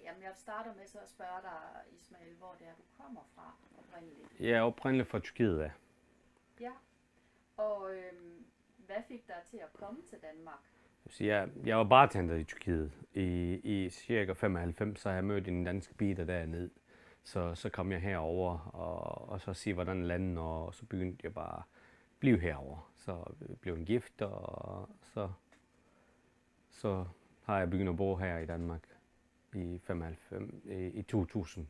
Jamen, jeg starter med så at spørge dig, Ismail, hvor det er, du kommer fra oprindeligt. Jeg er oprindeligt fra Tyrkiet af. Ja, og hvad fik dig til at komme til Danmark? Jeg var bartender i Tyrkiet. I cirka 95, så har jeg mødt en dansk pige dernede. Så kom jeg herover og så se, hvordan landet, og så begyndte jeg bare at blive herover. Så blev en gift, og så har jeg begyndt at bo her i Danmark i 95, i 2000.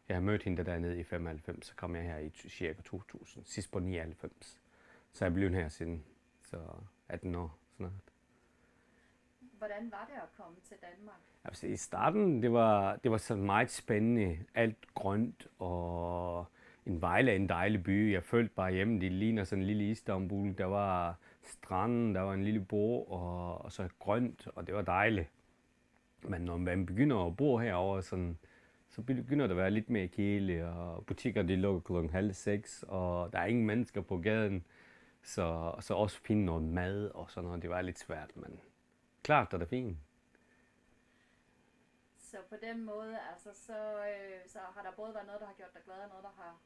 Jeg har mødt hende dernede i 95, så kom jeg her i cirka 2000, sidst på 99. Så jeg er blevet her siden, så 18 år snart. Hvordan var det at komme til Danmark? Altså, i starten, det var sådan meget spændende. Alt grønt, og en Vejle er en dejlig by. Jeg følte bare hjemme, det ligner sådan en lille Istanbul. Der var stranden, der var en lille borg, og så grønt, og det var dejligt. Men når man begynder at bo herovre, sådan, så begynder det at være lidt mere kedeligt, og butikker de lukker klokken 5:30, og der er ingen mennesker på gaden. Så også finde noget mad og sådan noget, det var lidt svært, men klart er det fint. Så på den måde, altså, så har der både været noget, der har gjort dig glad, og noget, der har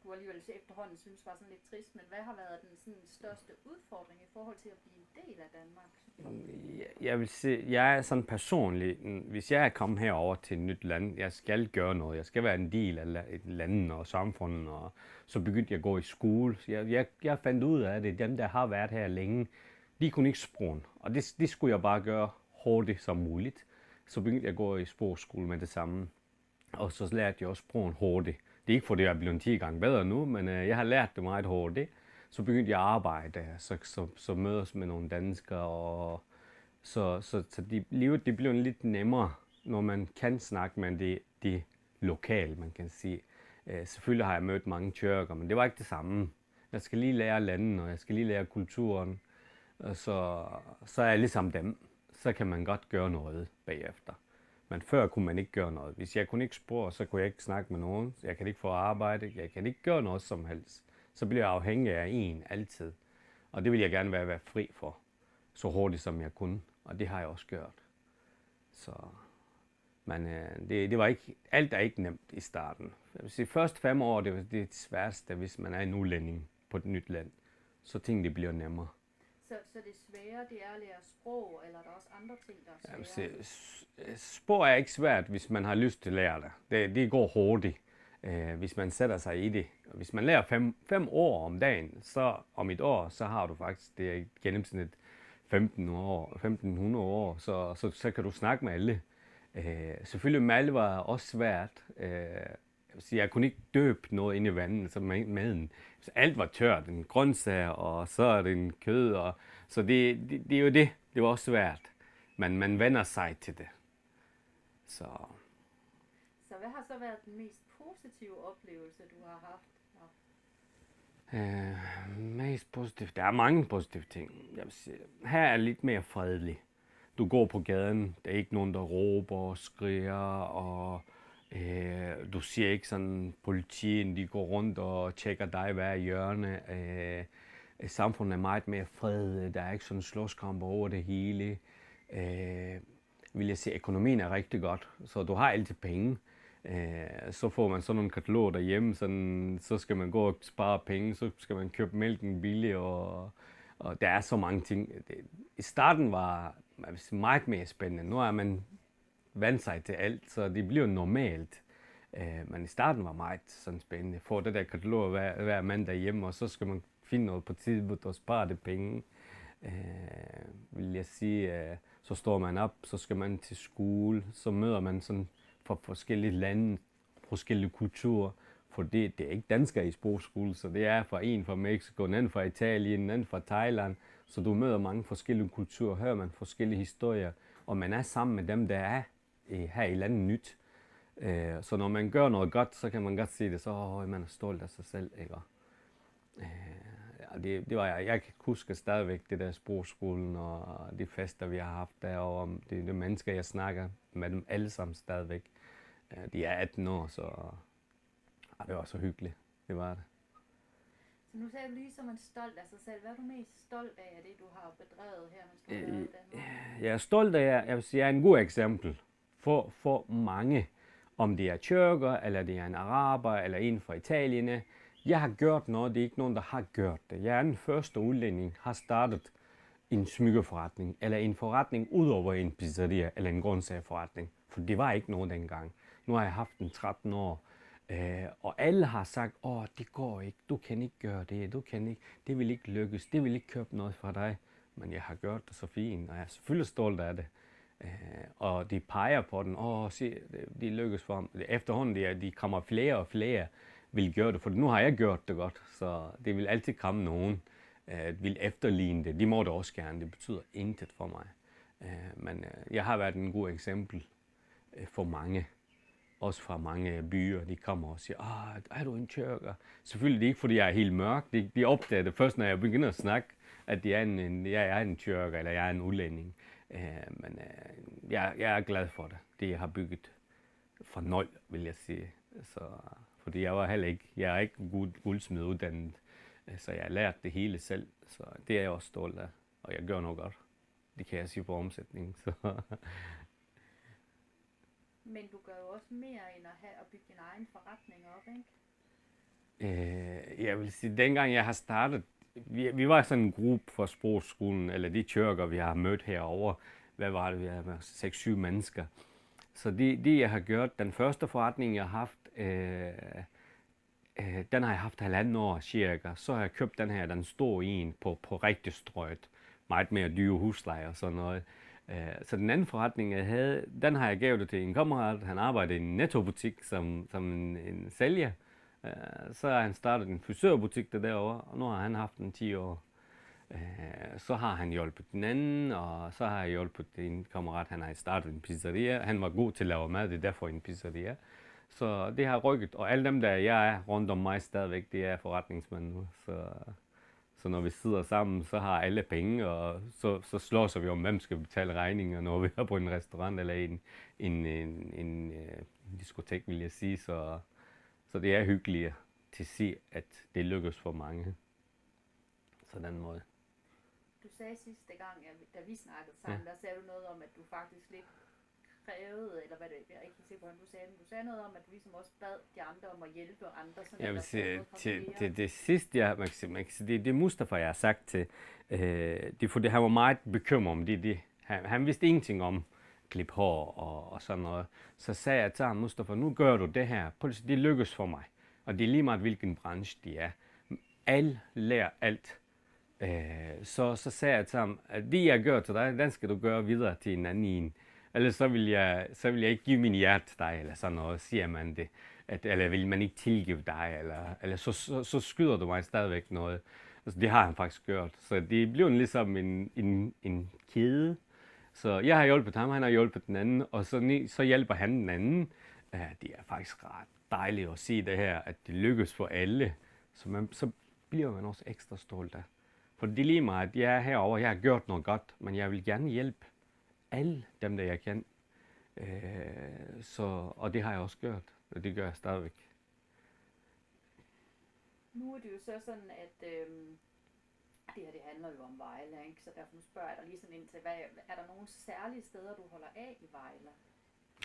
du alligevel efterhånden synes var sådan lidt trist. Men hvad har været den sådan, største udfordring i forhold til at blive en del af Danmark? Jeg vil sige, jeg er sådan personlig, hvis jeg er kommet herover til et nyt land, jeg skal gøre noget. Jeg skal være en del af et land og samfundet, og så begyndte jeg at gå i skole. Jeg fandt ud af det, dem der har været her længe, de kunne ikke sprogen, og det skulle jeg bare gøre hurtigt som muligt. Så begyndte jeg at gå i sprogskole med det samme, og så lærte jeg også sprogen hurtigt. Det er ikke fordi, jeg er blevet 10 gange bedre nu, men jeg har lært det meget hurtigt. Så begyndte jeg at arbejde, så mødes med nogle danskere, og så livet det bliver lidt nemmere, når man kan snakke med det lokale, man kan sige. Selvfølgelig har jeg mødt mange tyrker, men det var ikke det samme. Jeg skal lige lære landet, og jeg skal lige lære kulturen, og så er jeg ligesom dem. Så kan man godt gøre noget bagefter. Men før kunne man ikke gøre noget. Hvis jeg kunne ikke sprog, så kunne jeg ikke snakke med nogen. Jeg kan ikke få arbejde. Jeg kan ikke gøre noget som helst. Så bliver jeg afhængig af en altid. Og det vil jeg gerne være fri for. Så hurtigt som jeg kunne. Og det har jeg også gjort. Men det var ikke, alt er ikke nemt i starten. Jeg vil sige, første 5 år, det var det sværeste, hvis man er en udlænding på et nyt land. Så tingene bliver nemmere. Så det svære, det er at lære sprog, eller er der også andre ting, der er svære? Sprog er ikke svært, hvis man har lyst til at lære det. Det går hurtigt, hvis man sætter sig i det. Hvis man lærer 5 ord om dagen, så om et år, så har du faktisk det i gennemsnit 1500 år, så kan du snakke med alle. Selvfølgelig mad var også svært. Jeg kunne ikke døbe noget ind i vandet, så maden. Alt var tørt, en grøntsager, og så er det en kød, og så det er jo det. Det var også svært, men man vender sig til det. Så hvad har så været den mest positive oplevelse, du har haft? Mest positivt. Der er mange positive ting. Jeg vil sige, her er lidt mere fredelig. Du går på gaden, der er ikke nogen, der råber og skriger, og du ser ikke sådan politien, de går rundt og tjekker dig hver hjørne. Samfundet er meget mere fred, der er ikke sådan slåskamper over det hele. Vil jeg sige, økonomien er rigtig godt, så du har altid penge. Så får man sådan nogle kataloger derhjemme, så skal man gå og spare penge, så skal man købe mælken billig, og der er så mange ting. I starten var det meget mere spændende. Nu er man vant sig til alt, så det bliver normalt. Men i starten var meget sådan spændende. Få det der katalog hver mandag hjemme, og så skal man finde noget på tilbud og spare det penge. Vil jeg sige, så står man op, så skal man til skole, så møder man sådan fra forskellige lande, forskellige kulturer. For det er ikke danskere i sprogskole, så det er en fra Mexico, en anden fra Italien, en anden fra Thailand. Så du møder mange forskellige kulturer, hører man forskellige historier, og man er sammen med dem, der er her i landet nyt. Så når man gør noget godt, så kan man godt se det, så man er stolt af sig selv, ikke? Det var jeg kan huske stadigvæk det der sprogskolen og de fester, vi har haft derovre. Det er de mennesker, jeg snakker med dem alle sammen stadigvæk. De er 18 år, så det var så hyggeligt. Det var det. Så nu sagde du lige, som man er stolt af sig selv. Hvad er du mest stolt af det, du har bedrevet her, mens du har været i Danmark? Jeg er stolt af, jeg vil sige, jeg er en god eksempel for mange. Om det er tyrker, eller det er en araber, eller en fra Italien. Jeg har gjort noget, det er ikke nogen, der har gjort det. Jeg er den første udlænding, har startet en smykkeforretning, eller en forretning ud over en pizzeria, eller en grøntsagsforretning. For det var ikke noget dengang. Nu har jeg haft den 13 år, og alle har sagt, det går ikke, du kan ikke gøre det, du kan ikke, det vil ikke lykkes, det vil ikke købe noget fra dig. Men jeg har gjort det så fint, og jeg er selvfølgelig stolt af det. Og de peger på den, se, de lykkes for ham. Efterhånden, de kommer flere og flere, vil gøre det, for nu har jeg gjort det godt, så det vil altid komme nogen, vil efterligne det. De må det også gerne, det betyder intet for mig. Men jeg har været en god eksempel for mange, også fra mange byer. De kommer og siger, er du en tyrker? Selvfølgelig det er ikke, fordi jeg er helt mørk. De opdager det først, når jeg begynder at snakke, at jeg er en tyrker, eller jeg er en udlænding. Men jeg er glad for det. Det jeg har bygget fra nul, vil jeg sige. Så, fordi jeg er ikke guldsmed uddannet, så jeg har lært det hele selv. Så det er jeg også stolt af, og jeg gør noget godt. Det kan jeg sige på omsætning. Så. Men du gør jo også mere end at bygge din egen forretning op, ikke? Jeg vil sige, dengang jeg har startet, vi var sådan en gruppe fra sprogskolen, eller de tyrker, vi har mødt herovre. Hvad var det? Vi har 6-7 mennesker. Så det jeg har gjort, den første forretning, jeg har haft, den har jeg haft 1,5 år cirka. Så har jeg købt den store en på rigtig strøget. Meget mere dyre husleje og sådan noget. Så den anden forretning, jeg havde, den har jeg givet det til en kammerat. Han arbejdede i en nettobutik som en sælger. Så har han startet en frisørbutik derovre, og nu har han haft den 10 år. Så har han hjulpet den anden, og så har jeg hjulpet en kammerat, han har startet en pizzeria. Han var god til at lave mad, det er derfor en pizzeria. Så det har rykket, og alle dem, der jeg er rundt om mig stadigvæk, det er forretningsmænd nu. Så når vi sidder sammen, så har alle penge, og så slås vi om, hvem skal betale regninger, når vi er på en restaurant eller en diskotek, vil jeg sige. Så det er hyggeligt til at se, at det lykkes for mange. Så den måde. Du sagde sidste gang, da vi snakkede sammen, der sagde du noget om, at du faktisk lidt krævede, eller hvad det er, jeg er ikke helt sikker på, hvordan du sagde, men du sagde noget om, at du ligesom også bad de andre om at hjælpe andre. Sådan Jeg vil sige, til det sidste, det er Mustafa, jeg har sagt til, det er fordi, han var meget bekymret om det. Han vidste ingenting om klip hår og sådan noget. Så sagde jeg til ham, Mustafa, nu gør du det her, det lykkes for mig. Og det er lige meget, hvilken branche de er. Alle lærer alt. Så sagde jeg til ham, at det jeg gør til dig, den skal du gøre videre til en anden en. Ellers så vil jeg ikke give min hjerte til dig, eller sådan noget, siger man det. Eller vil man ikke tilgive dig, eller så skyder du mig stadigvæk noget. Altså, det har han faktisk gjort. Så det blev ligesom en kæde. Så jeg har hjulpet ham, han har hjulpet den anden, og så hjælper han den anden. Det er faktisk ret dejligt at se det her, at det lykkes for alle. Så bliver man også ekstra stolt af. For det er lige meget, at jeg er herovre, jeg har gjort noget godt, men jeg vil gerne hjælpe alle dem, der jeg kan. Og det har jeg også gjort, og det gør jeg stadigvæk. Nu er det jo så sådan, at det her det handler jo om Vejle, ikke? Så derfor spørger jeg dig lige sådan ind til, er der nogle særlige steder, du holder af i Vejle?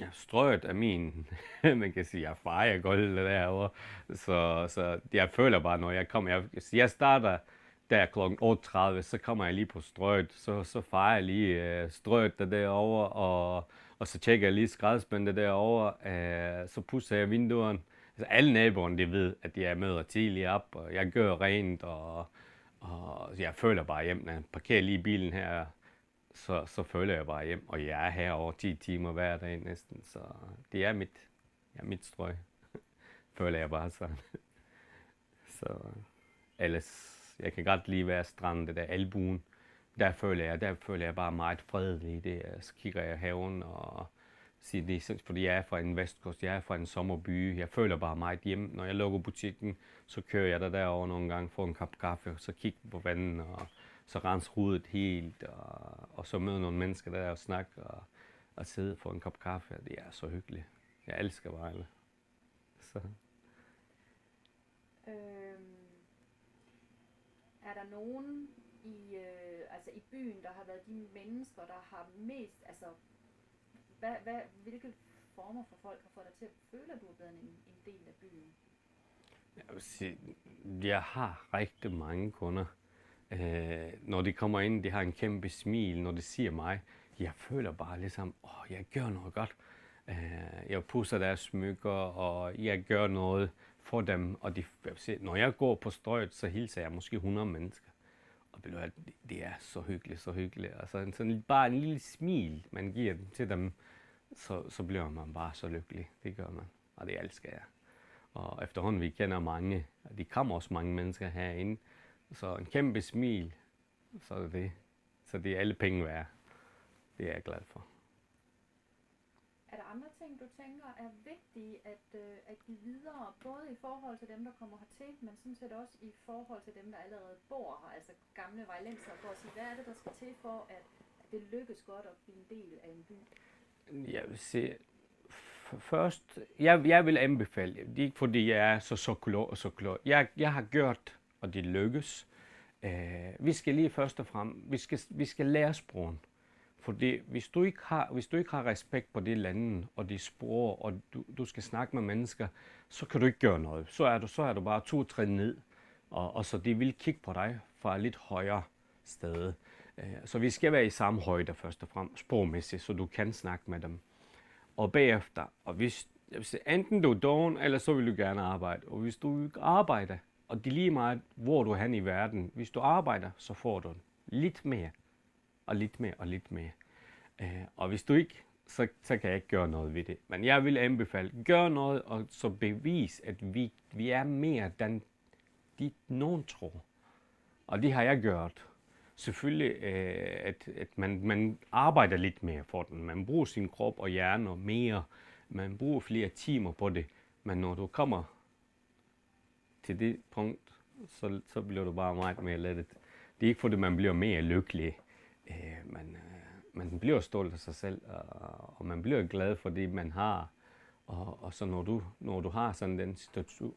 Ja, Strøget er min, man kan sige, jeg fejrer gulvet derovre, så jeg føler bare, når jeg kommer, jeg starter der kl. 8:30, så kommer jeg lige på Strøget, så fejrer jeg lige Strøget derovre, og så tjekker jeg lige skraldespændet derovre, så pusser jeg vinduerne. Altså, alle naboerne, de ved, at jeg møder tidligt op, og jeg gør rent, og jeg føler bare hjem, når jeg parkerer lige bilen her, så føler jeg bare hjem, og jeg er her over 10 timer hver dag næsten, så det er mit Strøg, føler jeg bare sådan. Så ellers, jeg kan godt lige være stranden, det der Albuen, der føler jeg bare meget fredelig i det. Så kigger jeg haven og siger det, fordi jeg er fra en vestkyst, jeg er fra en sommerby, jeg føler bare meget hjemme. Når jeg lukker butikken, så kører jeg derover nogle gange, får en kop kaffe, og så kigger på vandet, og så renser hovedet helt, og så møder nogle mennesker der og snakker, og sidde for en kop kaffe. Det er så hyggeligt. Jeg elsker Vejle. Så. Er der nogen i byen, der har været de mennesker, der har mest Hvilke former for folk har fået dig til at føle, at du er blevet en del af byen? Jeg vil sige, jeg har rigtig mange kunder. Når de kommer ind, de har en kæmpe smil, når de siger mig. Jeg føler bare ligesom, jeg gør noget godt. Jeg pusser deres smykker, og jeg gør noget for dem. Og når jeg går på strøget, så hilser jeg måske 100 mennesker. Og det er så hyggeligt, så hyggeligt. Altså sådan bare en lille smil, man giver til dem, så bliver man bare så lykkelig. Det gør man, og det elsker jeg. Og efterhånden vi kender mange, og de kommer også mange mennesker herinde, så en kæmpe smil, så er det. Så det er alle penge værd. Det er jeg glad for. Er der andre ting, du tænker er vigtige at give videre, både i forhold til dem, der kommer hertil, men sådan set også i forhold til dem, der allerede bor her, altså gamle vejlensere, for at sige, hvad er det, der skal til for, at det lykkes godt at blive en del af en by? Jeg vil sige, først, jeg vil anbefale, det er ikke fordi jeg er så klog og så klog. Jeg har gjort, og det lykkes. Vi skal lige først og fremmest, vi skal lære sprogen. Fordi hvis du ikke har respekt på det lande og de sprog, og du skal snakke med mennesker, så kan du ikke gøre noget. Så er du bare 2 trin ned, og så de vil kigge på dig fra et lidt højere sted. Så vi skal være i samme højde først og fremmest, sprogmæssigt, så du kan snakke med dem. Og bagefter, og hvis enten du er doven, eller så vil du gerne arbejde. Og hvis du ikke arbejder, og det er lige meget, hvor du er hen i verden, hvis du arbejder, så får du lidt mere. Og lidt mere og lidt mere. Og hvis du ikke, så kan jeg ikke gøre noget ved det. Men jeg vil anbefale, gør noget, og så bevis, at vi er mere, end nogen tror. Og det har jeg gjort. Selvfølgelig, at man arbejder lidt mere for den. Man bruger sin krop og hjerne mere. Man bruger flere timer på det. Men når du kommer til det punkt, så bliver du bare meget mere lettet. Det er ikke fordi, man bliver mere lykkelig. Man bliver stolt af sig selv, og man bliver glad for det, man har. Og så når du har sådan den situation,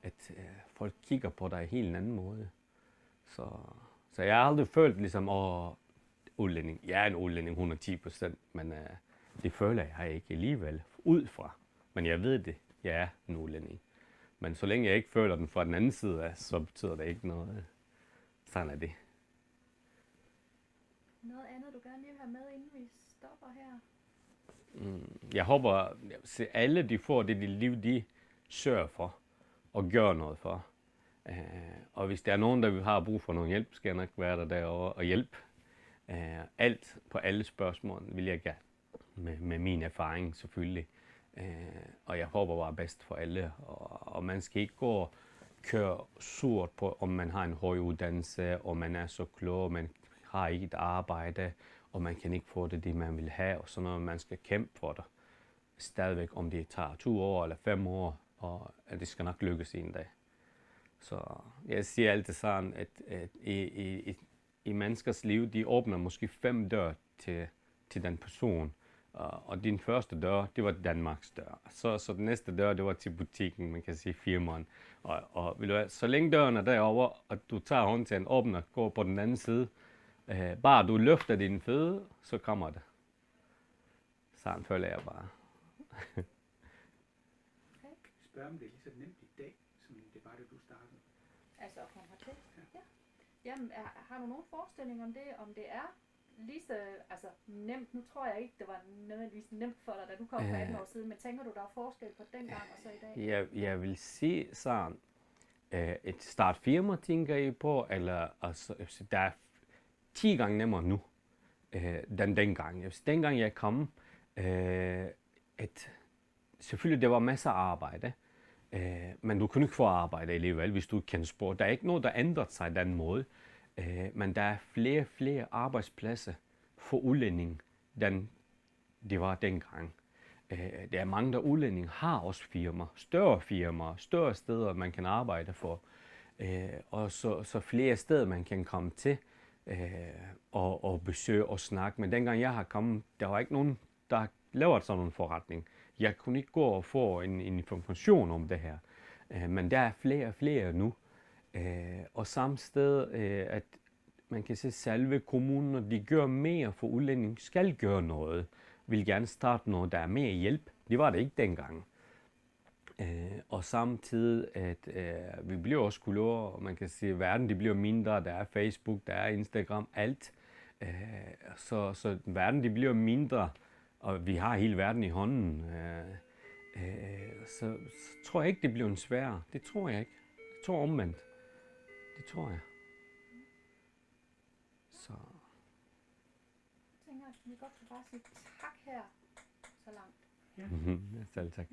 at folk kigger på dig i en helt anden måde. Så jeg har aldrig følt ligesom, udlænding. Jeg er en udlænding 110%, men det føler jeg ikke alligevel udefra. Men jeg ved det, jeg er en udlænding. Men så længe jeg ikke føler den fra den anden side af, så betyder det ikke noget. Sådan er det. Noget andet, du gerne vil have med, inden vi stopper her? Jeg håber, at alle de får det liv, de sørger for og gør noget for. Og hvis der er nogen, der har brug for noget hjælp, skal jeg nok være derovre og hjælpe. Alt på alle spørgsmål vil jeg gerne, med min erfaring selvfølgelig. Og jeg håber bare bedst for alle. Og man skal ikke gå og køre surt på, om man har en høj uddannelse, og man er så klog, man har ikke et arbejde, og man kan ikke få det, man vil have, og sådan noget, man skal kæmpe for det. Stadigvæk, om det tager 2 år eller 5 år, og at det skal nok lykkes en dag. Så jeg siger altid sådan, at i menneskers liv, de åbner måske 5 døre til den person. Og din første dør, det var Danmarks dør. Så den næste dør, det var til butikken, man kan sige firmaen. Og vil du have, så længe døren er derovre, og du tager håndtagen, åbner, går på den anden side, bare du løfter din føde, så kommer det. Sådan føler jeg bare. Okay. Spørg om det er lige så nemt i dag, som det var, da du startede. Altså at komme hertil? Ja. Jamen, har du nogen forestilling om det er lige så nemt? Nu tror jeg ikke, det var nødvendigvis nemt for dig, da du kom for 18 år siden, men tænker du, der er forskel på dengang og så i dag? Jeg vil sige sådan, et startfirma tænker I på, eller der er 10 gange nemmere nu, dengang. Dengang jeg kom, selvfølgelig der var masser af arbejde, men du kunne ikke få arbejde alligevel, hvis du ikke kan sprog. Der er ikke noget, der ændrer sig den måde, men der er flere arbejdspladser for udlænding, end det var dengang. Der er mange, der udlænding har også firmaer, større steder, man kan arbejde for, og så flere steder, man kan komme til og besøge og snakke. Men dengang jeg har kommet, der var ikke nogen, der lavede sådan en forretning. Jeg kunne ikke gå og få en information om det her, men der er flere nu. Og samme sted, at man kan se selve kommuner, de gør mere for udlænding, skal gøre noget. vil gerne starte noget, der er mere hjælp. Det var det ikke dengang. Og samtidig, at vi bliver også klogere, og man kan sige, at verden det bliver mindre. Der er Facebook, der er Instagram, alt. Så verden det bliver mindre, og vi har hele verden i hånden. Så tror jeg ikke, det bliver en svær. Det tror jeg ikke. Jeg tror omvendt. Det tror jeg. Så. Jeg tænker, at vi godt kan bare sige tak her så langt. Ja. Selv tak.